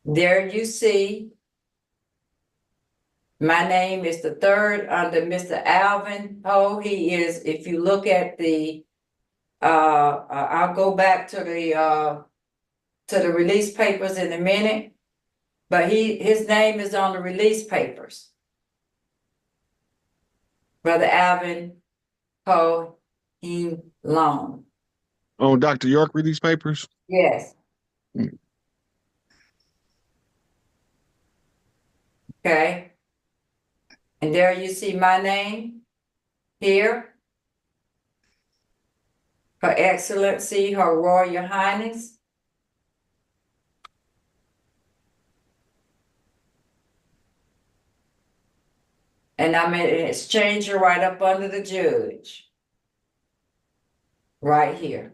There you see, my name is the third under Mr. Alvin Poe. He is, if you look at the, I'll go back to the release papers in a minute. But his name is on the release papers. Brother Alvin Poe Long. On Dr. York release papers? Yes. Hmm. Okay. And there you see my name here. Her Excellency, Her Royal Highness. And I'm an exchanger right up under the judge. Right here.